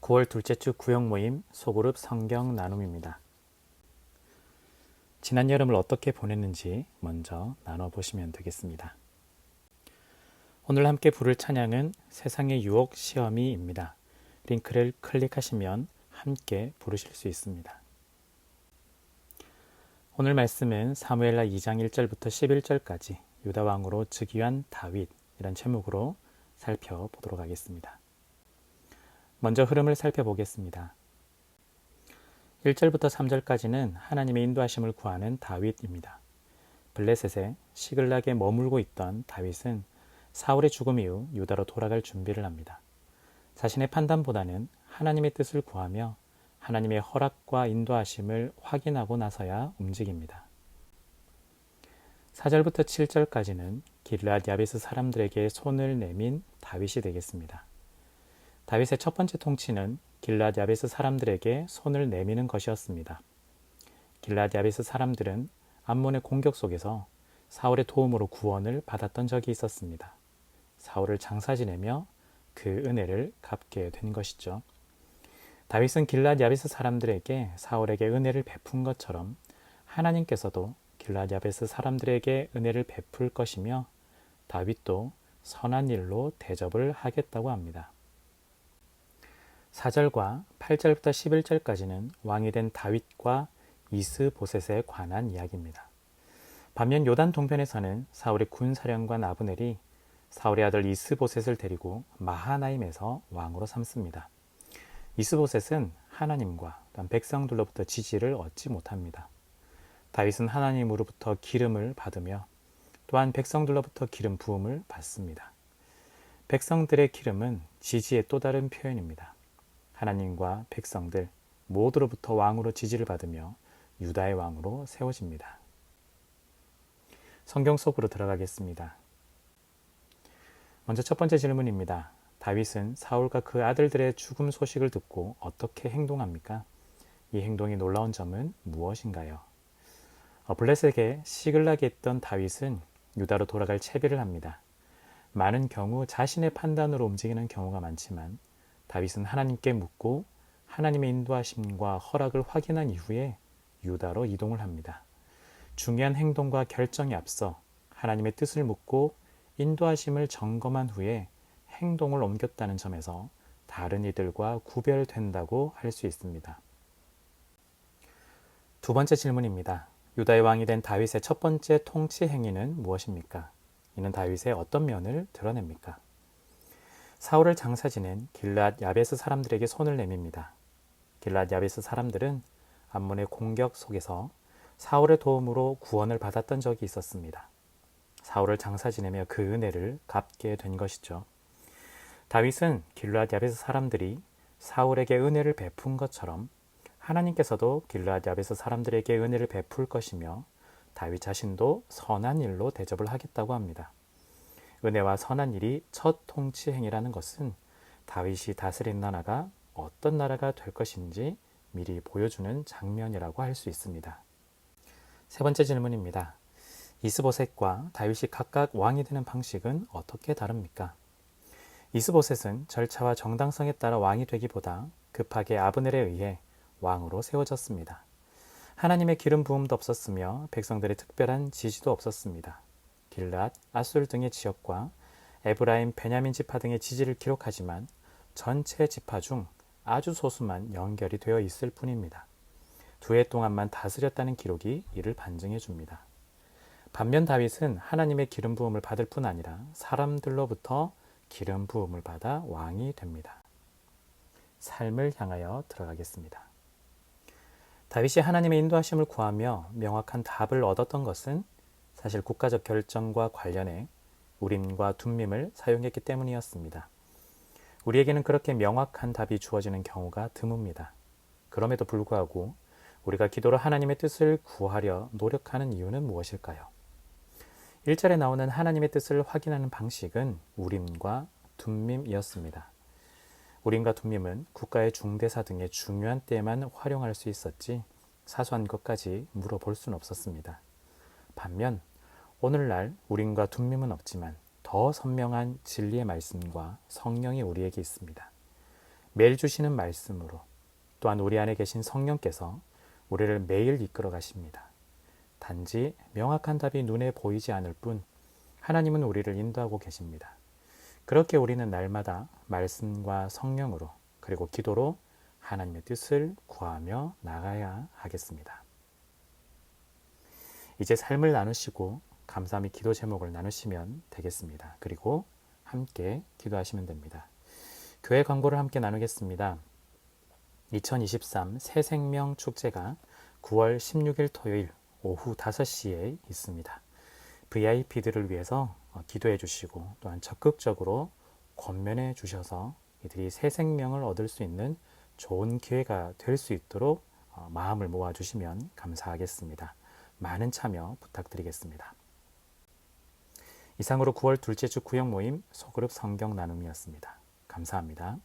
9월 둘째 주 구역 모임 소그룹 성경 나눔입니다. 지난 여름을 어떻게 보냈는지 먼저 나눠보시면 되겠습니다. 오늘 함께 부를 찬양은 세상의 유혹 시험이입니다. 링크를 클릭하시면 함께 부르실 수 있습니다. 오늘 말씀은 사무엘하 2장 1절부터 11절까지 유다 왕으로 즉위한 다윗이란 제목으로 살펴보도록 하겠습니다. 먼저 흐름을 살펴보겠습니다. 1절부터 3절까지는 하나님의 인도하심을 구하는 다윗입니다. 블레셋에 시글락에 머물고 있던 다윗은 사울의 죽음 이후 유다로 돌아갈 준비를 합니다. 자신의 판단보다는 하나님의 뜻을 구하며 하나님의 허락과 인도하심을 확인하고 나서야 움직입니다. 4절부터 7절까지는 길르앗 야베스 사람들에게 손을 내민 다윗이 되겠습니다. 다윗의 첫 번째 통치는 길르앗 야베스 사람들에게 손을 내미는 것이었습니다. 길르앗 야베스 사람들은 암몬의 공격 속에서 사울의 도움으로 구원을 받았던 적이 있었습니다. 사울을 장사 지내며 그 은혜를 갚게 된 것이죠. 다윗은 길르앗 야베스 사람들에게 사울에게 은혜를 베푼 것처럼 하나님께서도 길르앗 야베스 사람들에게 은혜를 베풀 것이며 다윗도 선한 일로 대접을 하겠다고 합니다. 4절과 8절부터 11절까지는 왕이 된 다윗과 이스보셋에 관한 이야기입니다. 반면 요단 동편에서는 사울의 군사령관 아브넬이 사울의 아들 이스보셋을 데리고 마하나임에서 왕으로 삼습니다. 이스보셋은 하나님과 백성들로부터 지지를 얻지 못합니다. 다윗은 하나님으로부터 기름을 받으며 또한 백성들로부터 기름 부음을 받습니다. 백성들의 기름은 지지의 또 다른 표현입니다. 하나님과 백성들 모두로부터 왕으로 지지를 받으며 유다의 왕으로 세워집니다. 성경 속으로 들어가겠습니다. 먼저 첫 번째 질문입니다. 다윗은 사울과 그 아들들의 죽음 소식을 듣고 어떻게 행동합니까? 이 행동이 놀라운 점은 무엇인가요? 블레셋에 시글락에 있던 다윗은 유다로 돌아갈 채비를 합니다. 많은 경우 자신의 판단으로 움직이는 경우가 많지만 다윗은 하나님께 묻고 하나님의 인도하심과 허락을 확인한 이후에 유다로 이동을 합니다. 중요한 행동과 결정에 앞서 하나님의 뜻을 묻고 인도하심을 점검한 후에 행동을 옮겼다는 점에서 다른 이들과 구별된다고 할 수 있습니다. 두 번째 질문입니다. 유다의 왕이 된 다윗의 첫 번째 통치 행위는 무엇입니까? 이는 다윗의 어떤 면을 드러냅니까? 사울을 장사 지낸 길르앗 야베스 사람들에게 손을 내밉니다. 길르앗 야베스 사람들은 암몬의 공격 속에서 사울의 도움으로 구원을 받았던 적이 있었습니다. 사울을 장사 지내며 그 은혜를 갚게 된 것이죠. 다윗은 길르앗 야베스 사람들이 사울에게 은혜를 베푼 것처럼 하나님께서도 길르앗 야베스 사람들에게 은혜를 베풀 것이며 다윗 자신도 선한 일로 대접을 하겠다고 합니다. 은혜와 선한 일이 첫 통치 행위라는 것은 다윗이 다스린 나라가 어떤 나라가 될 것인지 미리 보여주는 장면이라고 할 수 있습니다. 세 번째 질문입니다. 이스보셋과 다윗이 각각 왕이 되는 방식은 어떻게 다릅니까? 이스보셋은 절차와 정당성에 따라 왕이 되기보다 급하게 아브넬에 의해 왕으로 세워졌습니다. 하나님의 기름 부음도 없었으며 백성들의 특별한 지지도 없었습니다. 길르앗, 아술 등의 지역과 에브라임, 베냐민 지파 등의 지지를 기록하지만 전체 지파 중 아주 소수만 연결이 되어 있을 뿐입니다. 2해 동안만 다스렸다는 기록이 이를 반증해 줍니다. 반면 다윗은 하나님의 기름 부음을 받을 뿐 아니라 사람들로부터 기름 부음을 받아 왕이 됩니다. 삶을 향하여 들어가겠습니다. 다윗이 하나님의 인도하심을 구하며 명확한 답을 얻었던 것은 사실 국가적 결정과 관련해 우림과 둠밈을 사용했기 때문이었습니다. 우리에게는 그렇게 명확한 답이 주어지는 경우가 드뭅니다. 그럼에도 불구하고 우리가 기도로 하나님의 뜻을 구하려 노력하는 이유는 무엇일까요? 1절에 나오는 하나님의 뜻을 확인하는 방식은 우림과 둠밈이었습니다. 우림과 둠밈은 국가의 중대사 등의 중요한 때에만 활용할 수 있었지 사소한 것까지 물어볼 수는 없었습니다. 반면 오늘날 우림과 둠밈은 없지만 더 선명한 진리의 말씀과 성령이 우리에게 있습니다. 매일 주시는 말씀으로 또한 우리 안에 계신 성령께서 우리를 매일 이끌어 가십니다. 단지 명확한 답이 눈에 보이지 않을 뿐 하나님은 우리를 인도하고 계십니다. 그렇게 우리는 날마다 말씀과 성령으로 그리고 기도로 하나님의 뜻을 구하며 나가야 하겠습니다. 이제 삶을 나누시고 감사 및 기도 제목을 나누시면 되겠습니다. 그리고 함께 기도하시면 됩니다. 교회 광고를 함께 나누겠습니다. 2023 새생명 축제가 9월 16일 토요일 오후 5시에 있습니다. VIP들을 위해서 기도해 주시고 또한 적극적으로 권면해 주셔서 이들이 새 생명을 얻을 수 있는 좋은 기회가 될 수 있도록 마음을 모아 주시면 감사하겠습니다. 많은 참여 부탁드리겠습니다. 이상으로 9월 둘째 주 구역 모임 소그룹 성경 나눔이었습니다. 감사합니다.